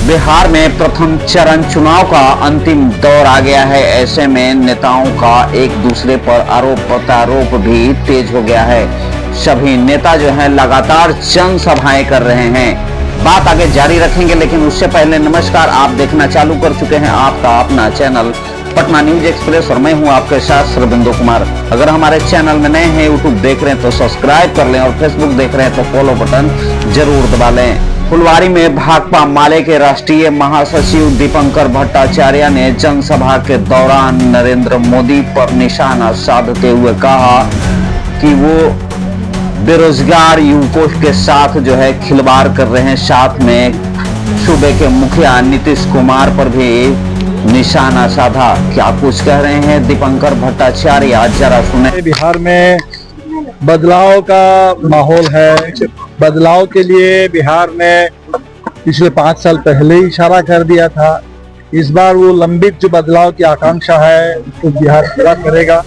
बिहार में प्रथम चरण चुनाव का अंतिम दौर आ गया है। ऐसे में नेताओं का एक दूसरे पर आरोप प्रत्यारोप भी तेज हो गया है। सभी नेता जो हैं लगातार जनसभाएं कर रहे हैं। बात आगे जारी रखेंगे, लेकिन उससे पहले नमस्कार, आप देखना चालू कर चुके हैं आपका अपना चैनल पटना न्यूज एक्सप्रेस और मैं हूं आपके साथ श्रविंदु कुमार। अगर हमारे चैनल में नए हैं, यूट्यूब देख रहे हैं तो सब्सक्राइब कर लें और फेसबुक देख रहे हैं तो फॉलो बटन जरूर दबा लें। फुलवारी में भाकपा माले के राष्ट्रीय महासचिव दीपंकर भट्टाचार्य ने जनसभा के दौरान नरेंद्र मोदी पर निशाना साधते हुए कहा कि वो बेरोजगार युवकों के साथ जो है खिलवाड़ कर रहे हैं। साथ में सूबे के मुखिया नीतीश कुमार पर भी निशाना साधा। क्या कुछ कह रहे हैं दीपंकर भट्टाचार्य, आज जरा सुने। बिहार में बदलाव का माहौल है। बदलाव के लिए बिहार ने पिछले 5 साल पहले ही इशारा कर दिया था। इस बार वो लंबित जो बदलाव की आकांक्षा है उसको बिहार पूरा करेगा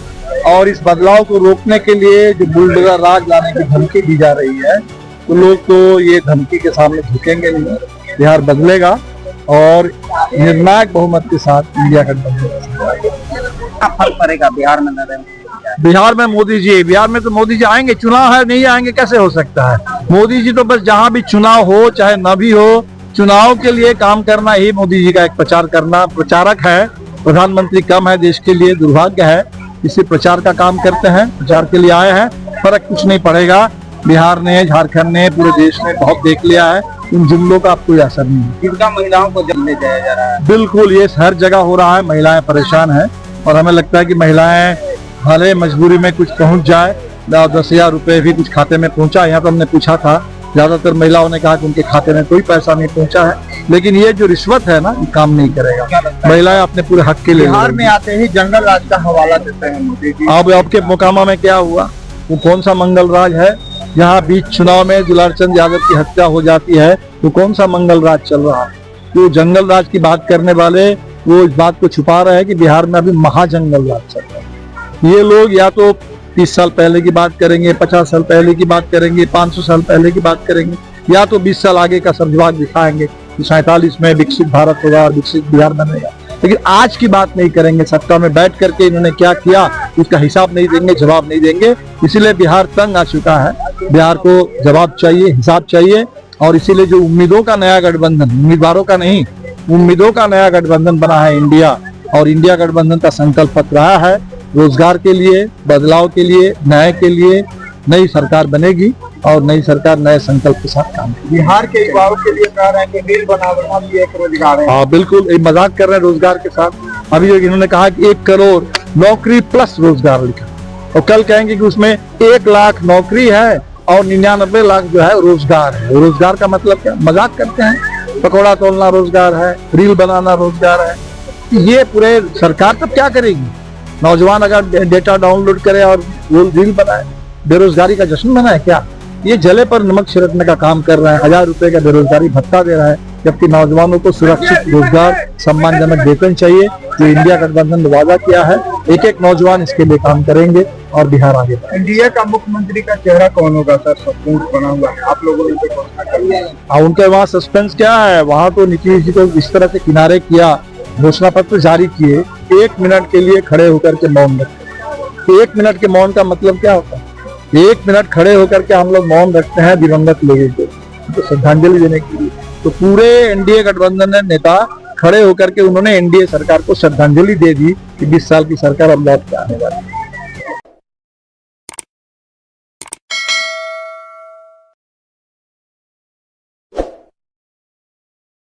और इस बदलाव को रोकने के लिए जो बुलडोजर राज लाने की धमकी दी जा रही है, तो लोग तो ये धमकी के सामने झुकेंगे नहीं। बिहार बदलेगा और निर्णायक बहुमत के साथ इंडिया गठबंधन फर्क पड़ेगा बिहार में। बिहार में मोदी जी, बिहार में तो मोदी जी आएंगे। चुनाव है, नहीं आएंगे कैसे हो सकता है। मोदी जी तो बस जहां भी चुनाव हो चाहे न भी हो, चुनाव के लिए काम करना ही मोदी जी का एक प्रचारक है। प्रधानमंत्री कम है देश के लिए, दुर्भाग्य है। इसी प्रचार का काम करते हैं, प्रचार के लिए आए हैं। फर्क कुछ नहीं पड़ेगा। बिहार ने, झारखंड ने, पूरे देश ने बहुत देख लिया है। उन जुमलों का अब कोई असर नहीं है। जिनका महिलाओं को जमने जाया जा रहा है, बिल्कुल ये हर जगह हो रहा है। महिलाएं परेशान है और हमें लगता है कि महिलाएं भले मजबूरी में कुछ पहुंच जाए, 10,000 रुपए भी कुछ खाते में पहुंचा। यहाँ तो हमने पूछा था, ज्यादातर महिलाओं ने कहा कि उनके खाते में कोई पैसा नहीं पहुंचा है। लेकिन ये जो रिश्वत है ना, ये काम नहीं करेगा। महिलाएं अपने पूरे हक के लिए बिहार में आते ही जंगल राज का हवाला देते हैं मोदी जी। अब आपके मोकामा में क्या हुआ? वो कौन सा मंगल राज है? यहाँ बीच चुनाव में दुलारचंद यादव की हत्या हो जाती है, तो कौन सा मंगल राज चल रहा है? तो जंगल राज की बात करने वाले वो इस बात को छुपा रहे हैं कि बिहार में अभी महाजंगल राज चल रहा है। ये लोग या तो 30 साल पहले की बात करेंगे, 50 साल पहले की बात करेंगे, 500 साल पहले की बात करेंगे, या तो 20 साल आगे का समझवाग दिखाएंगे कि 47 में विकसित भारत होगा और विकसित बिहार बनेगा। लेकिन आज की बात नहीं करेंगे। सत्ता में बैठ करके इन्होंने क्या किया उसका हिसाब नहीं देंगे, जवाब नहीं देंगे। इसीलिए बिहार तंग आ चुका है। बिहार को जवाब चाहिए, हिसाब चाहिए। और इसीलिए जो उम्मीदों का नया गठबंधन, उम्मीदवारों का नहीं, उम्मीदों का नया गठबंधन बना है इंडिया। और इंडिया गठबंधन का संकल्प पत्र रहा है रोजगार के लिए, बदलाव के लिए, न्याय के लिए। नई सरकार बनेगी और नई सरकार नए संकल्प के साथ काम करेगी। बिहार के युवाओं के लिए कह रहे हैं कि रील बनाना भी एक रोजगार है। हाँ बिल्कुल, ये मजाक कर रहे हैं रोजगार के साथ। अभी इन्होंने कहा कि 1 करोड़ नौकरी प्लस रोजगार लिखा, और कल कहेंगे कि उसमें 1 लाख नौकरी है और 99 लाख जो है रोजगार है। रोजगार का मतलब क्या? मजाक करते हैं। पकौड़ा तोलना रोजगार है, रील बनाना रोजगार है। ये पूरे सरकार तब क्या करेगी? नौजवान अगर डेटा डाउनलोड करे और रील बनाए, बेरोजगारी का जश्न मनाए क्या? ये जले पर नमक छिड़कने का काम कर रहा है। 1000 रुपए का बेरोजगारी भत्ता दे रहा है, जबकि नौजवानों को सुरक्षित रोजगार, सम्मानजनक वेतन चाहिए। जो इंडिया गठबंधन ने वादा किया है, एक नौजवान इसके लिए काम करेंगे और बिहार आगे बढ़ेगा। इंडिया का मुख्यमंत्री का चेहरा कौन होगा सर? सस्पेंस बना हुआ है, आप लोगों ने तो घोषणा कर दिया। उनके वहाँ सस्पेंस क्या है? वहाँ तो नीतीश जी को इस तरह से किनारे किया, घोषणा पत्र जारी किए, 1 मिनट के लिए खड़े होकर के मौन रखते। 1 मिनट के मौन का मतलब क्या होता है? 1 मिनट खड़े होकर के हम लोग मौन रखते हैं दिवंगत लोगों को तो श्रद्धांजलि देने के लिए। तो पूरे एनडीए गठबंधन नेता खड़े होकर के उन्होंने एनडीए सरकार को श्रद्धांजलि दे दी कि 20 साल की सरकार अब लौट के आने वाली है।